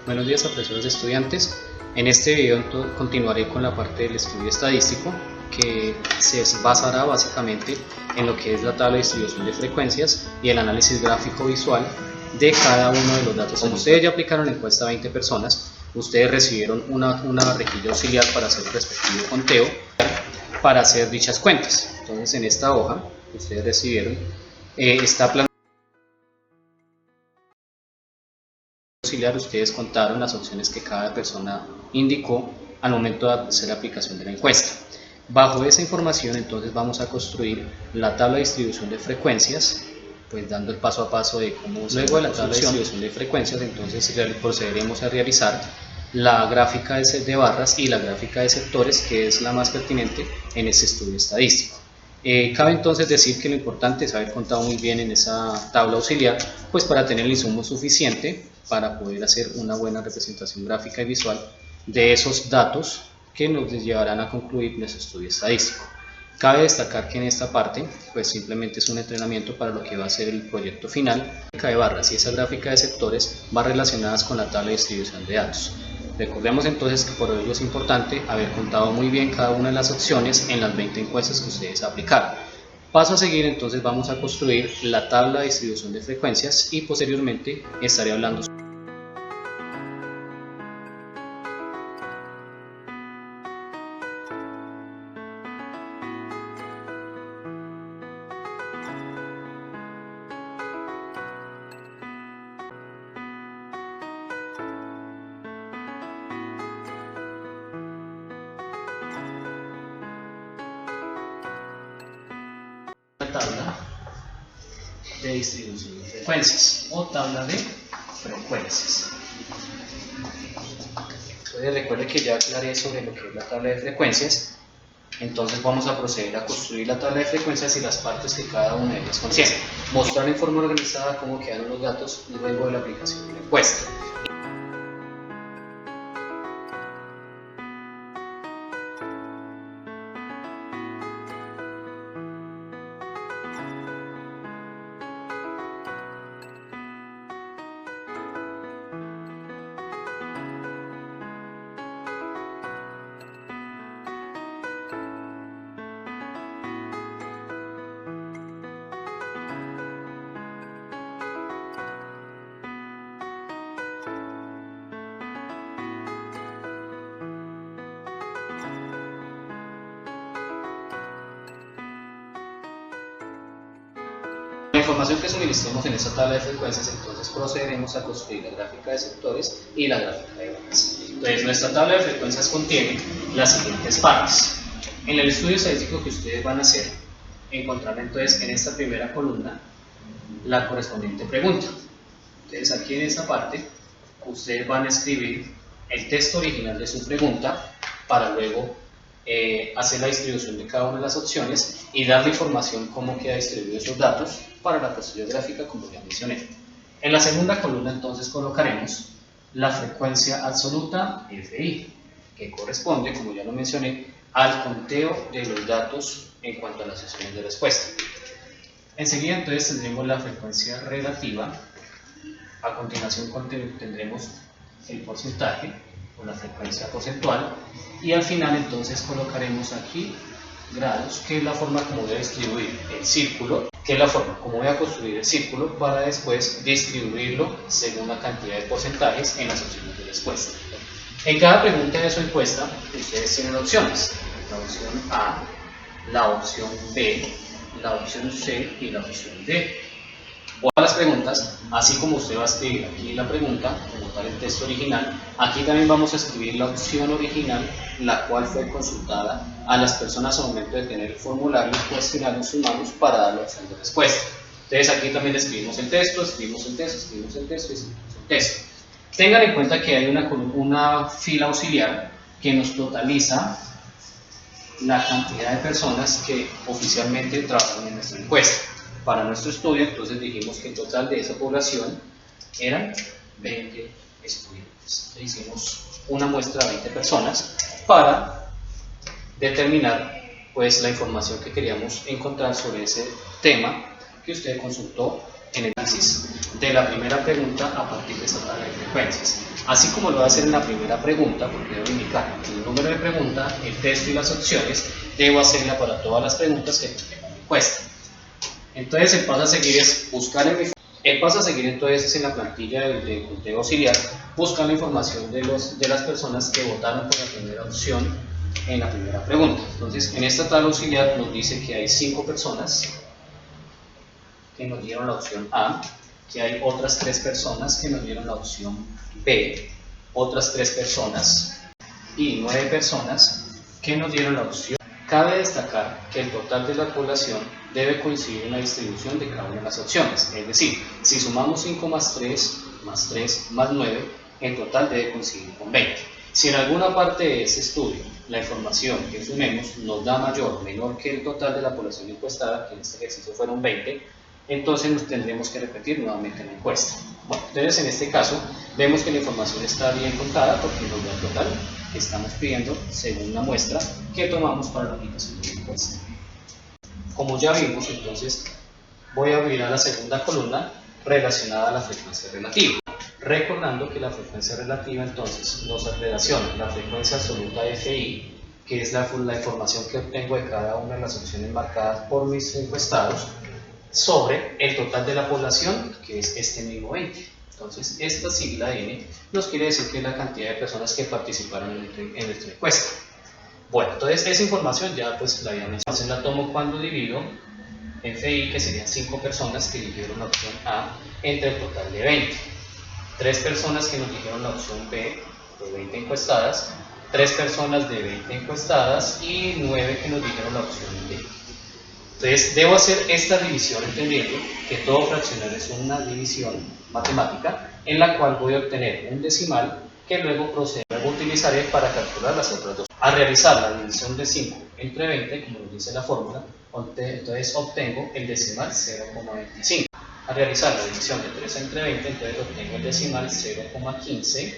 Buenos días, apreciados estudiantes. En este video continuaré con la parte del estudio estadístico, que se basará básicamente en lo que es la tabla de distribución de frecuencias y el análisis gráfico visual de cada uno de los datos. Como ustedes ya aplicaron la encuesta a 20 personas, ustedes recibieron una rejilla auxiliar para hacer el respectivo conteo para hacer dichas cuentas. Entonces, en esta hoja ustedes recibieron esta plantilla auxiliar. Ustedes contaron las opciones que cada persona indicó al momento de hacer la aplicación de la encuesta. Bajo esa información, entonces, vamos a construir la tabla de distribución de frecuencias, pues dando el paso a paso de cómo. Luego de la tabla de distribución de frecuencias, entonces procederemos a realizar la gráfica de barras y la gráfica de sectores, que es la más pertinente en este estudio estadístico. Cabe entonces decir que lo importante es haber contado muy bien en esa tabla auxiliar, pues para tener el insumo suficiente para poder hacer una buena representación gráfica y visual de esos datos que nos llevarán a concluir nuestro estudio estadístico. Cabe destacar que en esta parte, pues simplemente es un entrenamiento para lo que va a ser el proyecto final. La gráfica de barras y esa gráfica de sectores van relacionadas con la tabla de distribución de datos. Recordemos entonces que por ello es importante haber contado muy bien cada una de las opciones en las 20 encuestas que ustedes aplicaron. Paso a seguir, entonces vamos a construir la tabla de distribución de frecuencias y posteriormente estaré hablando tabla de distribución de frecuencias o tabla de frecuencias. Entonces recuerde que ya aclaré sobre lo que es la tabla de frecuencias. Entonces vamos a proceder a construir la tabla de frecuencias y las partes que cada una de ellas contiene. Mostrar en forma organizada cómo quedaron los datos luego de la aplicación de la encuesta. La información que suministremos en esta tabla de frecuencias, entonces procederemos a construir la gráfica de sectores y la gráfica de barras. Entonces, nuestra tabla de frecuencias contiene las siguientes partes. En el estudio estadístico que ustedes van a hacer, encontrarán entonces en esta primera columna la correspondiente pregunta. Entonces, aquí en esta parte, ustedes van a escribir el texto original de su pregunta para luego hacer la distribución de cada una de las opciones y dar la información cómo queda distribuido esos datos para la posterior gráfica, como ya mencioné. En la segunda columna entonces colocaremos la frecuencia absoluta FI, que corresponde, como ya lo mencioné, al conteo de los datos en cuanto a las opciones de respuesta. Enseguida entonces tendremos la frecuencia relativa. A continuación tendremos el porcentaje o la frecuencia porcentual, y al final entonces colocaremos aquí grados, que es la forma como voy a distribuir el círculo, que es la forma como voy a construir el círculo para después distribuirlo según la cantidad de porcentajes en las opciones de respuesta. En cada pregunta de su encuesta ustedes tienen opciones: la opción A, la opción B, la opción C y la opción D. Todas las preguntas, así como usted va a escribir aquí la pregunta, como tal el texto original, aquí también vamos a escribir la opción original, la cual fue consultada a las personas al momento de tener el formulario cuestionario en sus manos para dar la opción de respuesta. Entonces aquí también escribimos el texto, escribimos el texto, escribimos el texto y escribimos el texto. Tengan en cuenta que hay una fila auxiliar que nos totaliza la cantidad de personas que oficialmente trabajan en nuestra encuesta. Para nuestro estudio, entonces dijimos que el total de esa población eran 20 estudiantes. Hicimos una muestra de 20 personas para determinar pues la información que queríamos encontrar sobre ese tema que usted consultó en el análisis de la primera pregunta a partir de esta tabla de frecuencias. Así como lo voy a hacer en la primera pregunta, porque debo indicar el número de pregunta, el texto y las opciones, debo hacerla para todas las preguntas que tengan la encuesta. Entonces el paso a seguir es buscar el paso a seguir entonces es en la plantilla de conteo auxiliar, buscar la información de las personas que votaron por la primera opción en la primera pregunta. Entonces en esta tabla auxiliar nos dice que hay 5 personas que nos dieron la opción A, que hay otras 3 personas que nos dieron la opción B, otras 3 personas y 9 personas que nos dieron la opción. Cabe destacar que el total de la población debe coincidir en la distribución de cada una de las opciones, es decir, si sumamos 5 más 3, más 3, más 9, el total debe coincidir con 20. Si en alguna parte de ese estudio la información que sumemos nos da mayor o menor que el total de la población encuestada, que en este ejercicio fueron 20, entonces nos tendremos que repetir nuevamente la encuesta. Bueno, entonces en este caso vemos que la información está bien contada porque nos da el total que estamos pidiendo según la muestra que tomamos para la aplicación de la encuesta. Como ya vimos, entonces voy a abrir a la segunda columna relacionada a la frecuencia relativa. Recordando que la frecuencia relativa entonces nos relaciona la frecuencia absoluta de FI, que es la información que obtengo de cada una de las opciones marcadas por mis encuestados, sobre el total de la población, que es este mismo 20. Entonces, esta sigla N nos quiere decir que es la cantidad de personas que participaron en nuestra encuesta. Bueno, entonces esa información ya pues la había mencionado. La tomo cuando divido FI, que serían 5 personas que eligieron la opción A, entre el total de 20. 3 personas que nos dijeron la opción B, de 20 encuestadas, 3 personas de 20 encuestadas y 9 que nos dijeron la opción D. Entonces, debo hacer esta división entendiendo que todo fraccionario es una división matemática en la cual voy a obtener un decimal que luego utilizaré para calcular las otras dos. Al realizar la división de 5 entre 20, como nos dice la fórmula, entonces obtengo el decimal 0,25. Al realizar la división de 3 entre 20, entonces obtengo el decimal 0,15.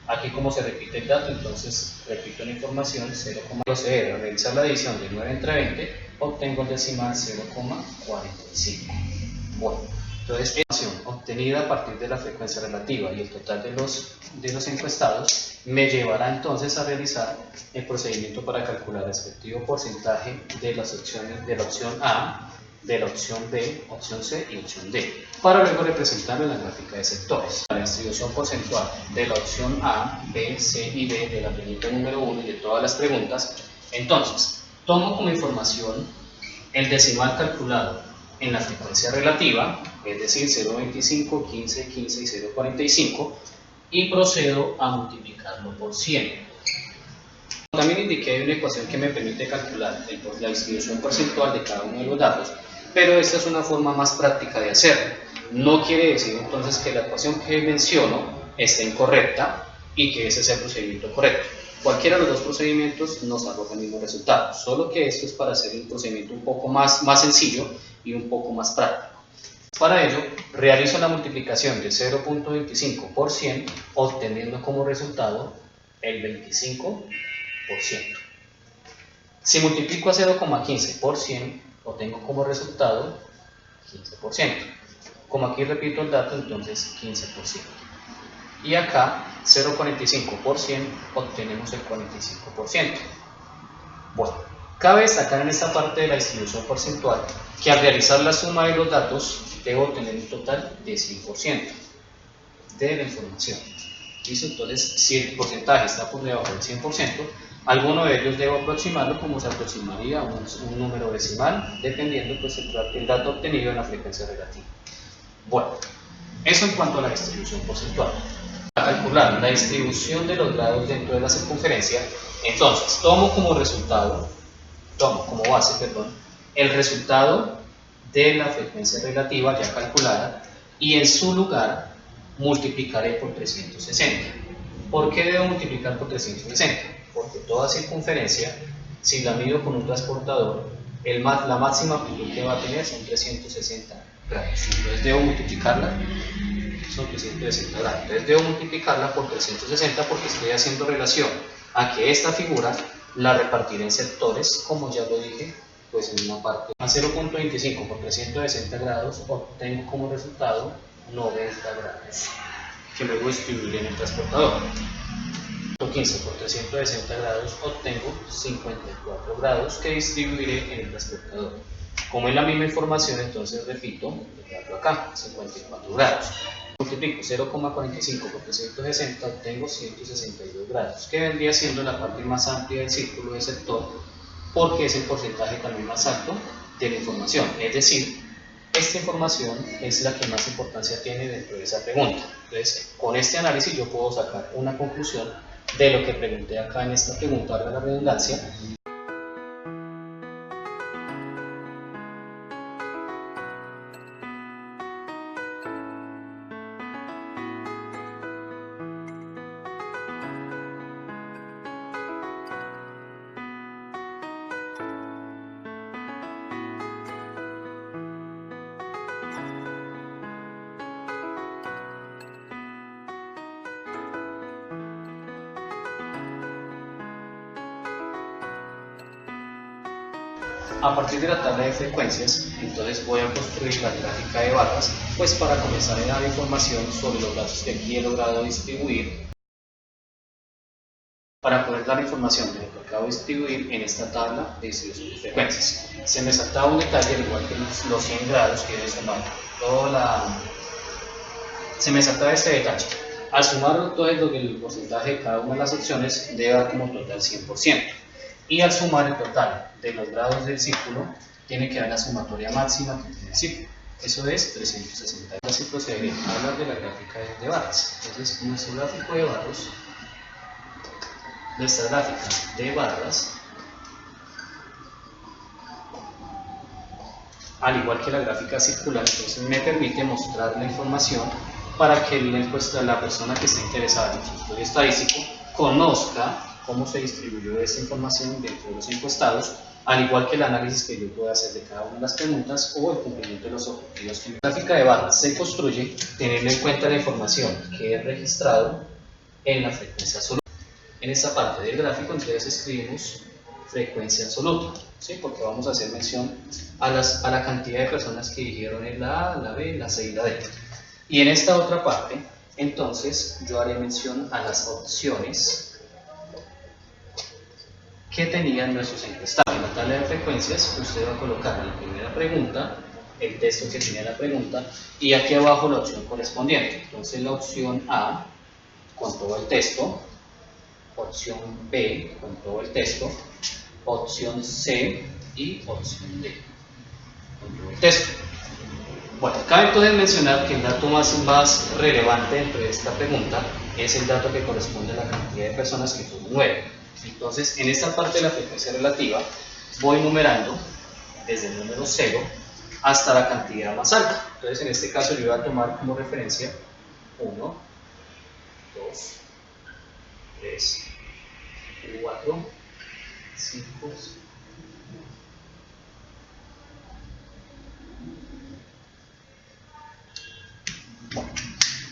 Aquí como se repite el dato, entonces repito la información 0, proceder a realizar la división de 9 entre 20, obtengo el decimal 0,45. Bueno, entonces esta información obtenida a partir de la frecuencia relativa y el total de los encuestados me llevará entonces a realizar el procedimiento para calcular el respectivo porcentaje de las opciones de la opción A, de la opción B, opción C y opción D, para luego representarlo en la gráfica de sectores. La distribución porcentual de la opción A, B, C y D de la pregunta número 1 y de todas las preguntas, entonces, tomo como información el decimal calculado en la frecuencia relativa, es decir, 0,25, 15, 15 y 0,45, y procedo a multiplicarlo por 100. También indiqué hay una ecuación que me permite calcular la distribución porcentual de cada uno de los datos, pero esta es una forma más práctica de hacerlo. No quiere decir entonces que la ecuación que menciono esté incorrecta y que ese sea el procedimiento correcto. Cualquiera de los dos procedimientos nos arroja el mismo resultado, solo que esto es para hacer un procedimiento un poco más sencillo y un poco más práctico. Para ello, realizo la multiplicación de 0,25 por 100, obteniendo como resultado el 25%. Si multiplico a 0,15 por 100, obtengo como resultado 15%. Como aquí repito el dato, entonces 15%. Y acá 0,45 por 100 obtenemos el 45%. Bueno, cabe destacar en esta parte de la distribución porcentual que al realizar la suma de los datos debo obtener un total de 100% de la información. ¿Listo? Entonces, si el porcentaje está por debajo del 100%, alguno de ellos debo aproximarlo como se aproximaría a un número decimal, dependiendo pues el dato obtenido en la frecuencia relativa. Bueno, eso en cuanto a la distribución porcentual. Para calcular la distribución de los grados dentro de la circunferencia, entonces tomo como base, el resultado de la frecuencia relativa ya calculada y en su lugar multiplicaré por 360. ¿Por qué debo multiplicar por 360? Porque toda circunferencia, si la mido con un transportador, la máxima amplitud que va a tener son 360 grados. Entonces debo multiplicarla, son 360 grados. Entonces debo multiplicarla por 360 porque estoy haciendo relación a que esta figura la repartiré en sectores, como ya lo dije, pues en una parte. A 0,25 por 360 grados obtengo como resultado 90 grados, que luego distribuiré en el transportador. 15 por 360 grados obtengo 54 grados que distribuiré en el transportador. Como es la misma información, entonces repito, acá, 54 grados. Multiplico 0,45 por 360, obtengo 162 grados, que vendría siendo la parte más amplia del círculo de sector, porque es el porcentaje también más alto de la información. Es decir, esta información es la que más importancia tiene dentro de esa pregunta. Entonces, con este análisis yo puedo sacar una conclusión de lo que pregunté acá en esta pregunta, de la redundancia. A partir de la tabla de frecuencias, entonces voy a construir la gráfica de barras, pues para comenzar a dar información sobre los datos que aquí he logrado distribuir, para poder dar información de lo que acabo de distribuir en esta tabla de distribución de frecuencias. Se me saltaba un detalle, al igual que los 100 grados, que debe sumar se me saltaba este detalle. Al sumar todo el porcentaje de cada una de las opciones, debe dar como total 100%. Y al sumar el total de los grados del círculo, tiene que dar la sumatoria máxima que tiene el círculo. Eso es 360. Así procederé a hablar de la gráfica de barras. Entonces, nuestro gráfico de barras, nuestra gráfica de barras, al igual que la gráfica circular, entonces me permite mostrar la información para que la persona que esté interesada en el estudio estadístico conozca cómo se distribuyó esta información dentro de los encuestados, al igual que el análisis que yo pueda hacer de cada una de las preguntas o el cumplimiento de los objetivos. La gráfica de barras se construye teniendo en cuenta la información que he registrado en la frecuencia absoluta. En esta parte del gráfico entonces escribimos frecuencia absoluta, ¿sí? Porque vamos a hacer mención a la cantidad de personas que dijeron en la A, la B, la C y la D. Y en esta otra parte, entonces, yo haré mención a las opciones que tenían nuestros encuestados. En la tabla de frecuencias, usted va a colocar en la primera pregunta el texto que tiene la pregunta y aquí abajo la opción correspondiente. Entonces, la opción A con todo el texto, opción B con todo el texto, opción C y opción D con todo el texto. Bueno, cabe entonces mencionar que el dato más relevante dentro de esta pregunta es el dato que corresponde a la cantidad de personas, que son 9. Entonces, en esta parte de la frecuencia relativa, voy numerando desde el número 0 hasta la cantidad más alta. Entonces, en este caso, yo voy a tomar como referencia 1, 2, 3, 4, 5,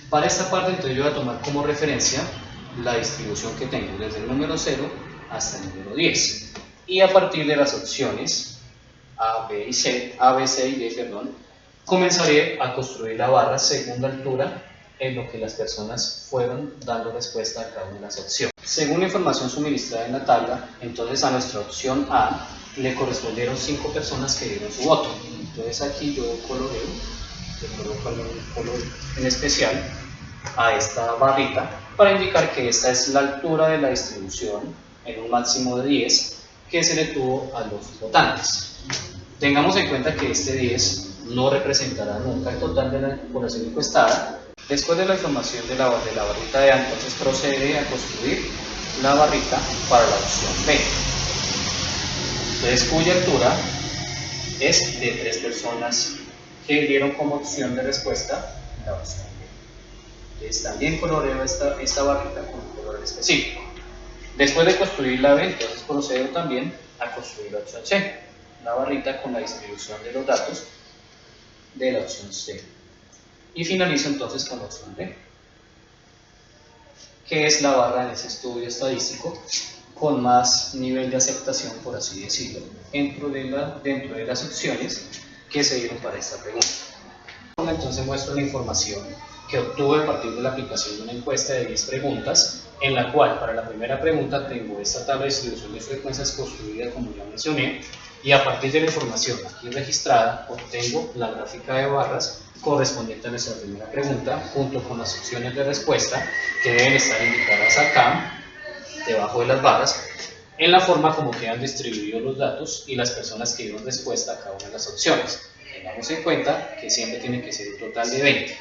para esta parte, entonces yo voy a tomar como referencia la distribución que tengo desde el número 0 hasta el número 10. Y a partir de las opciones A, B, C y D, perdón, comenzaré a construir la barra según la altura en lo que las personas fueron dando respuesta a cada una de las opciones. Según la información suministrada en la tabla, entonces a nuestra opción A le correspondieron 5 personas que dieron su voto. Entonces aquí yo coloreo, le coloco un color en especial a esta barrita para indicar que esta es la altura de la distribución en un máximo de 10 que se le tuvo a los votantes. Tengamos en cuenta que este 10 no representará nunca el total de la población encuestada. Después de la información de la barrita de A, entonces procede a construir la barrita para la opción B. Entonces, cuya altura es de 3 personas que dieron como opción de respuesta la opción B. Entonces, también coloreo esta barrita con un color específico. Después de construir la B, entonces procedo también a construir la opción C, la barrita con la distribución de los datos de la opción C. Y finalizo entonces con la opción D, que es la barra en ese estudio estadístico con más nivel de aceptación, por así decirlo, dentro de las opciones que se dieron para esta pregunta. forma entonces muestro la información que obtuve a partir de la aplicación de una encuesta de 10 preguntas, en la cual para la primera pregunta tengo esta tabla de distribución de frecuencias construida como ya mencioné, y a partir de la información aquí registrada obtengo la gráfica de barras correspondiente a nuestra primera pregunta, junto con las opciones de respuesta que deben estar indicadas acá, debajo de las barras, en la forma como quedan distribuidos los datos y las personas que dieron respuesta a cada una de las opciones. Tengamos en cuenta que siempre tiene que ser un total de 20.